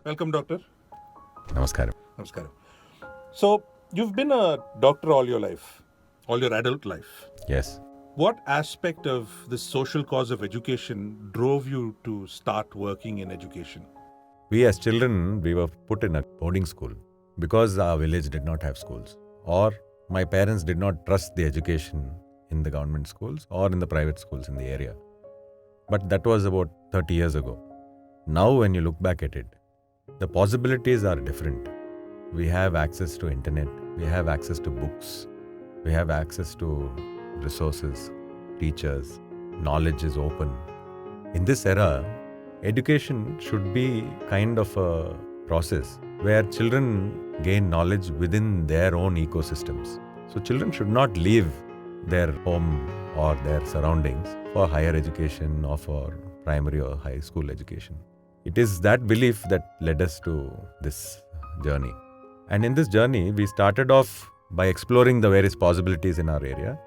Welcome, Doctor. Namaskaram. Namaskaram. So, you've been a doctor all your life, all your adult life. Yes. What aspect of this social cause of education drove you to start working in education? We as children, we were put in a boarding school because our village did not have schools, or my parents did not trust the education in the government schools or in the private schools in the area. But that was about 30 years ago. Now when you look back at it, the possibilities are different. We have access to internet, we have access to books, we have access to resources, teachers, knowledge is open. In this era, education should be kind of a process where children gain knowledge within their own ecosystems. So children should not leave their home or their surroundings for higher education or for primary or high school education. It is that belief that led us to this journey. And in this journey, we started off by exploring the various possibilities in our area.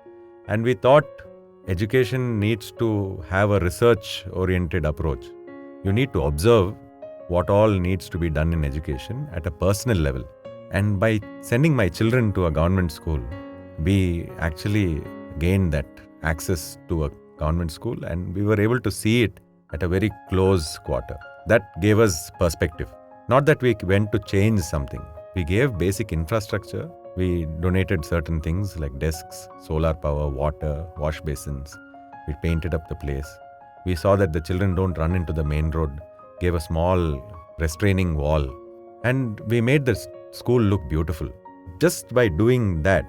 And we thought education needs to have a research-oriented approach. You need to observe what all needs to be done in education at a personal level. And by sending my children to a government school, we actually gained that access to a government school, and we were able to see it at a very close quarter. That gave us perspective. Not that we went to change something. We gave basic infrastructure. We donated certain things like desks, solar power, water, wash basins. We painted up the place. We saw that the children don't run into the main road, gave a small restraining wall, and we made the school look beautiful. Just by doing that,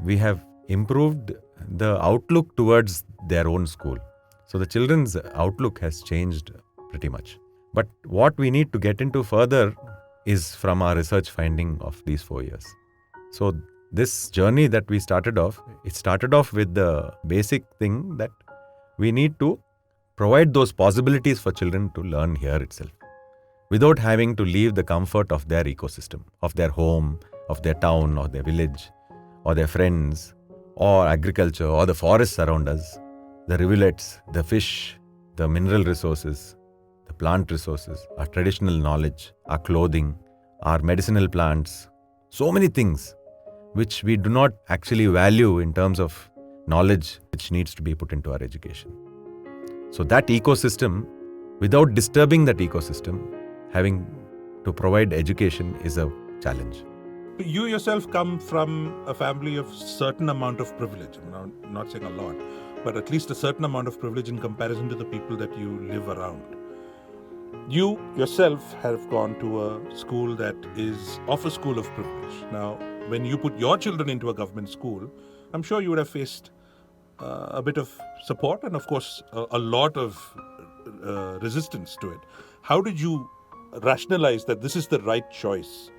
we have improved the outlook towards their own school. So the children's outlook has changed pretty much. But what we need to get into further is from our research finding of these 4 years. So this journey that we started off, it started off with the basic thing that we need to provide those possibilities for children to learn here itself, without having to leave the comfort of their ecosystem, of their home, of their town, or their village, or their friends, or agriculture, or the forests around us, the rivulets, the fish, the mineral resources, the plant resources, our traditional knowledge, our clothing, our medicinal plants, so many things which we do not actually value in terms of knowledge which needs to be put into our education. So that ecosystem, without disturbing that ecosystem, having to provide education is a challenge. You yourself come from a family of certain amount of privilege. I'm not saying a lot, but at least a certain amount of privilege in comparison to the people that you live around. You yourself have gone to a school that is of a school of privilege. Now, when you put your children into a government school, I'm sure you would have faced a bit of support and, of course, a lot of resistance to it. How did you rationalize that this is the right choice,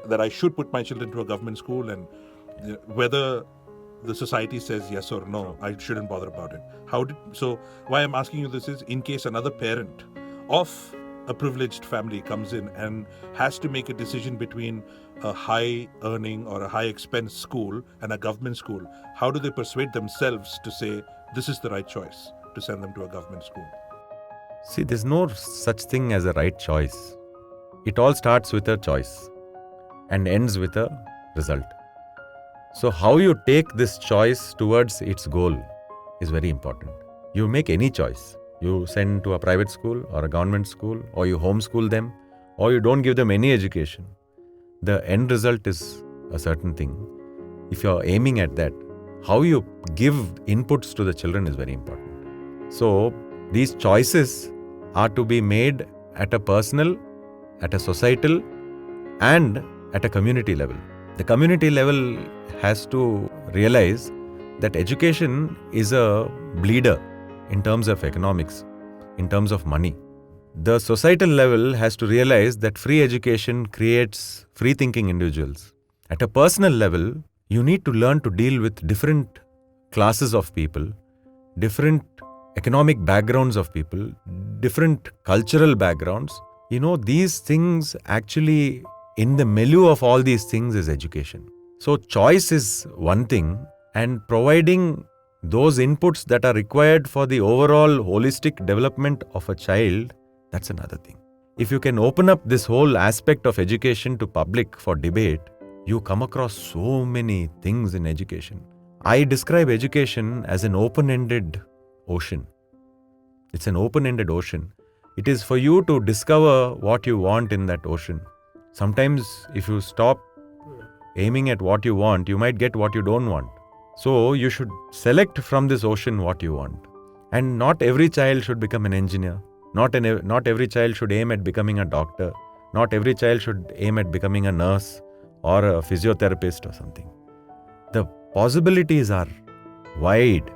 that I should put my children to a government school, and whether the society says yes or no, I shouldn't bother about it? So why I'm asking you this is, in case another parent of a privileged family comes in and has to make a decision between a high earning or a high expense school and a government school, how do they persuade themselves to say this is the right choice to send them to a government school? See, there's no such thing as a right choice. It all starts with a choice and ends with a result. So how you take this choice towards its goal is very important. You make any choice. You send to a private school or a government school, or you homeschool them, or you don't give them any education. The end result is a certain thing. If you're aiming at that, how you give inputs to the children is very important. So these choices are to be made at a personal, at a societal, and at a community level. The community level has to realize that education is a bleeder in terms of economics, in terms of money. The societal level has to realize that free education creates free-thinking individuals. At a personal level, you need to learn to deal with different classes of people, different economic backgrounds of people, different cultural backgrounds. These things actually, in the milieu of all these things is education. So choice is one thing, and providing those inputs that are required for the overall holistic development of a child, that's another thing. if you can open up this whole aspect of education to public for debate, you come across so many things in education. I describe education as an open-ended ocean. It's an open-ended ocean. It is for you to discover what you want in that ocean. Sometimes if you stop aiming at what you want, you might get what you don't want. So you should select from this ocean what you want. And not every child should become an engineer. Not every child should aim at becoming a doctor. Not every child should aim at becoming a nurse or a physiotherapist or something. The possibilities are wide.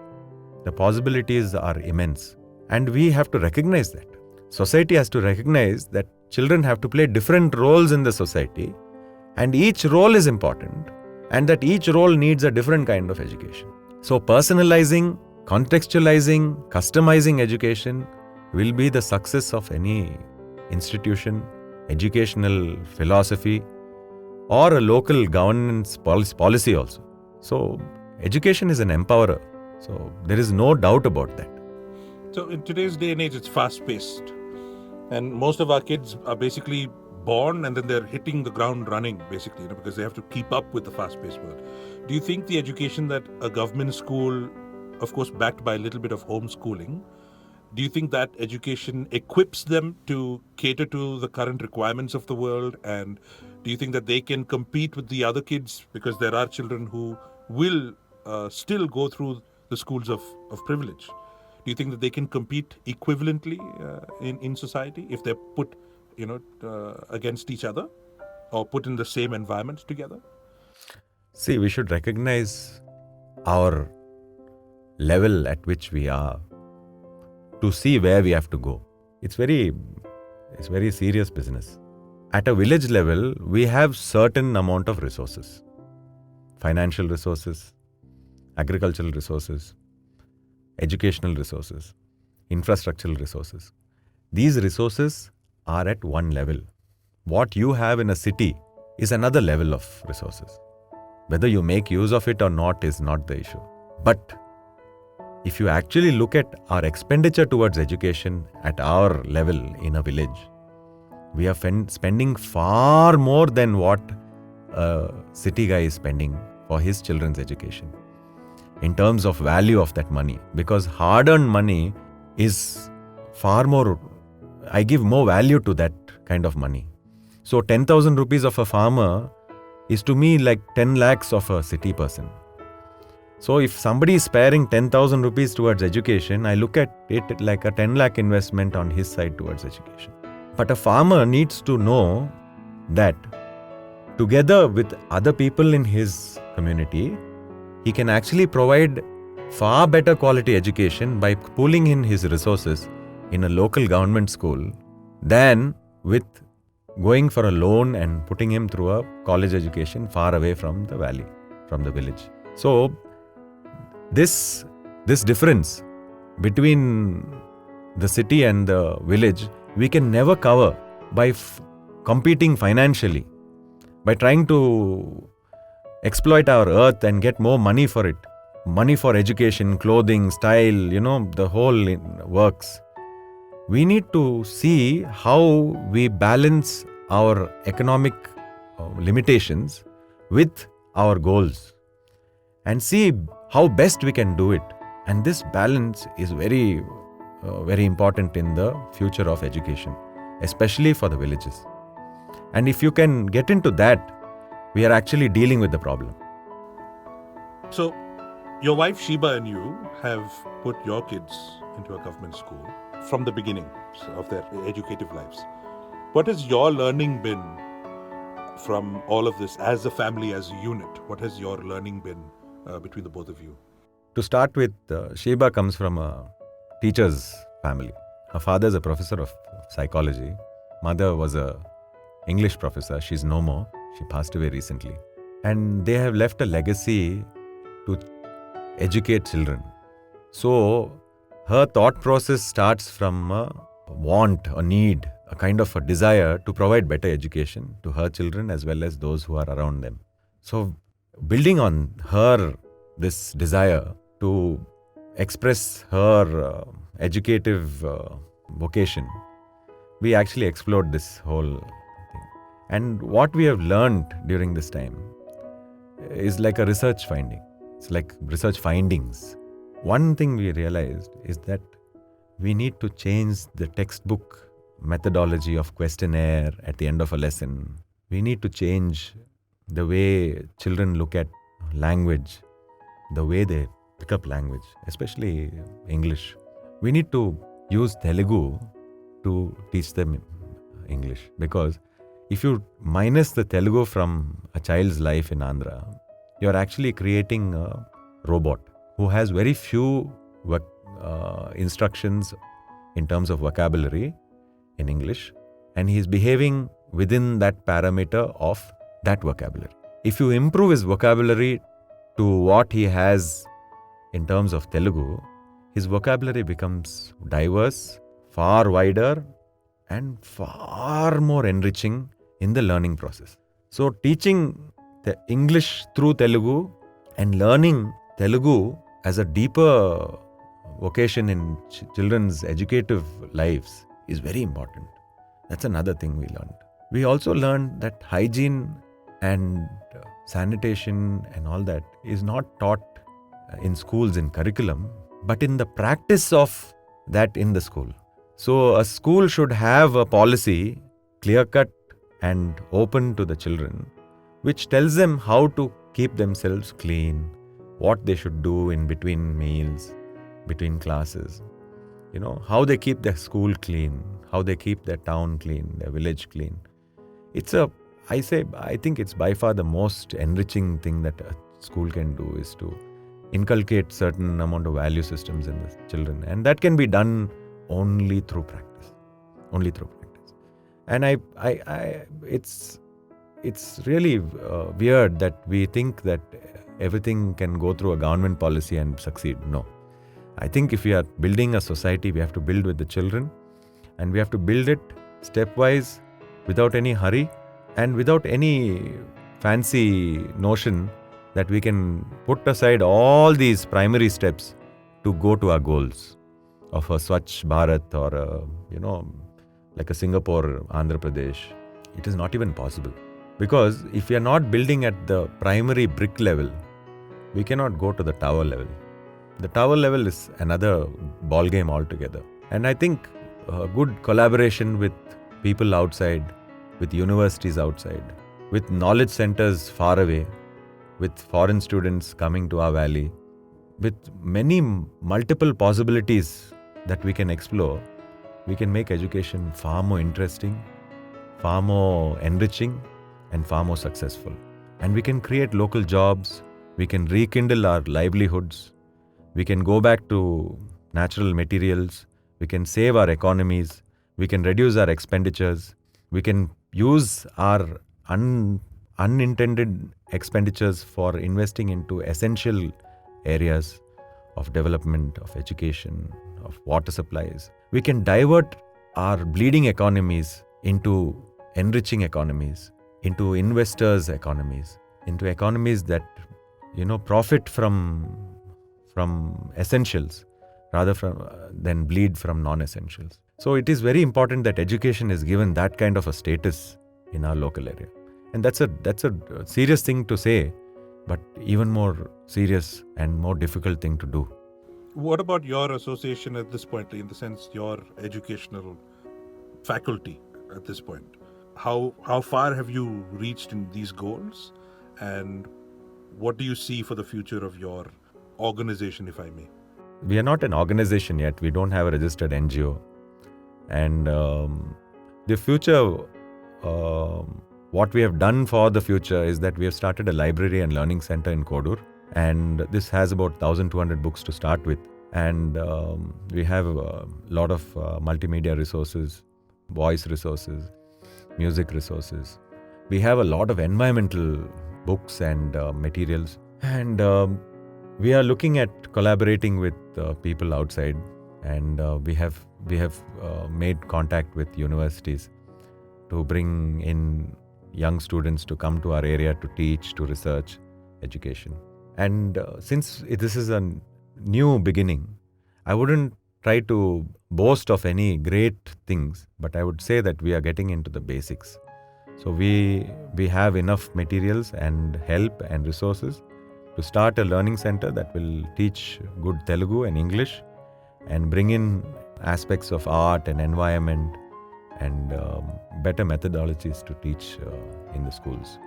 The possibilities are immense. And we have to recognize that. Society has to recognize that children have to play different roles in the society, and each role is important, and that each role needs a different kind of education. So personalizing, contextualizing, customizing education will be the success of any institution, educational philosophy, or a local governance policy also. So education is an empowerer. So there is no doubt about that. So in today's day and age, it's fast-paced. And most of our kids are basically born and then they're hitting the ground running, basically, because they have to keep up with the fast-paced world. Do you think the education that a government school, of course backed by a little bit of homeschooling, do you think that education equips them to cater to the current requirements of the world? And do you think that they can compete with the other kids? Because there are children who will still go through the schools of privilege. Do you think that they can compete equivalently in society if they're put, against each other or put in the same environment together? See, we should recognize our level at which we are to see where we have to go. It's very serious business. At a village level, we have certain amount of resources. Financial resources, agricultural resources, educational resources, infrastructural resources. These resources are at one level. What you have in a city is another level of resources. Whether you make use of it or not is not the issue. But if you actually look at our expenditure towards education at our level in a village, we are spending far more than what a city guy is spending for his children's education in terms of value of that money. Because hard-earned money is far more, I give more value to that kind of money. So 10,000 rupees of a farmer is to me like 10 lakhs of a city person. So if somebody is sparing 10,000 rupees towards education, I look at it like a 10 lakh investment on his side towards education. But a farmer needs to know that together with other people in his community, he can actually provide far better quality education by pooling in his resources in a local government school than with going for a loan and putting him through a college education far away from the valley, from the village. So this difference between the city and the village, we can never cover by competing financially, by trying to exploit our earth and get more money for it. Money for education, clothing, style, the whole works. We need to see how we balance our economic limitations with our goals and see how best we can do it. And this balance is very, very important in the future of education, especially for the villages. And if you can get into that, we are actually dealing with the problem. So, your wife Sheeba and you have put your kids into a government school from the beginning of their educative lives. What has your learning been from all of this as a family, as a unit? What has your learning been between the both of you? To start with, Sheeba comes from a teacher's family. Her father is a professor of psychology. Mother was a English professor. She's no more. She passed away recently. And they have left a legacy to educate children. So her thought process starts from a want, a need, a kind of a desire to provide better education to her children as well as those who are around them. So building on her this desire to express her educative vocation, we actually explored this whole thing. And what we have learned during this time is like a research finding. It's like research findings. One thing we realized is that we need to change the textbook methodology of questionnaire at the end of a lesson. We need to change the way children look at language, the way they pick up language, especially English. We need to use Telugu to teach them English, because if you minus the Telugu from a child's life in Andhra, you're actually creating a robot who has very few instructions in terms of vocabulary in English, and he's behaving within that parameter of that vocabulary. If you improve his vocabulary to what he has in terms of Telugu, his vocabulary becomes diverse, far wider, and far more enriching in the learning process. So teaching the English through Telugu and learning Telugu as a deeper vocation in children's educative lives is very important. That's another thing we learned. We also learned that hygiene and sanitation and all that is not taught in schools in curriculum, but in the practice of that in the school. So a school should have a policy, clear-cut and open to the children, which tells them how to keep themselves clean, what they should do in between meals, between classes, how they keep their school clean, how they keep their town clean, their village clean. I think it's by far the most enriching thing that a school can do is to inculcate certain amount of value systems in the children. And that can be done only through practice. And it's really weird that we think that everything can go through a government policy and succeed. No. I think if we are building a society, we have to build with the children, and we have to build it stepwise, without any hurry and without any fancy notion that we can put aside all these primary steps to go to our goals of a Swachh Bharat or like a Singapore, Andhra Pradesh. It is not even possible. Because if we are not building at the primary brick level, we cannot go to the tower level. The tower level is another ball game altogether. And I think a good collaboration with people outside, with universities outside, with knowledge centers far away, with foreign students coming to our valley, with many multiple possibilities that we can explore, we can make education far more interesting, far more enriching, and far more successful. And we can create local jobs, we can rekindle our livelihoods, we can go back to natural materials, we can save our economies, we can reduce our expenditures, we can use our unintended expenditures for investing into essential areas of development, of education, of water supplies. We can divert our bleeding economies into enriching economies, into investors' economies, into economies that profit from essentials rather than bleed from non-essentials. So it is very important that education is given that kind of a status in our local area. And that's a serious thing to say, but even more serious and more difficult thing to do. What about your association at this point, in the sense your educational faculty at this point? How far have you reached in these goals, and what do you see for the future of your organization, if I may? We are not an organization yet. We don't have a registered NGO. And the future, what we have done for the future is that we have started a library and learning center in Kodur. And this has about 1,200 books to start with. And we have a lot of multimedia resources, voice resources, music resources. We have a lot of environmental books and materials. And we are looking at collaborating with people outside. And we have made contact with universities to bring in young students to come to our area to teach, to research, education. And since this is a new beginning, I wouldn't try to boast of any great things, but I would say that we are getting into the basics. So we have enough materials and help and resources to start a learning center that will teach good Telugu and English and bring in aspects of art and environment and better methodologies to teach in the schools.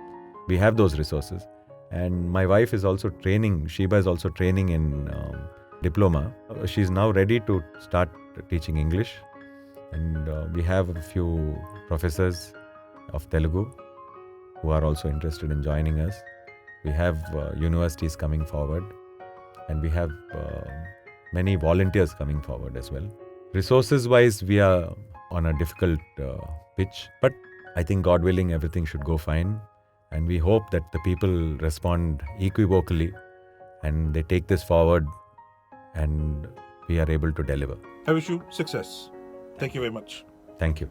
We have those resources. And my wife is also training, Sheeba is also training in diploma. She's now ready to start teaching English. And we have a few professors of Telugu who are also interested in joining us. We have universities coming forward, and we have many volunteers coming forward as well. Resources wise, we are on a difficult pitch, but I think God willing, everything should go fine. And we hope that the people respond equivocally and they take this forward and we are able to deliver. I wish you success. Thank you very much. Thank you.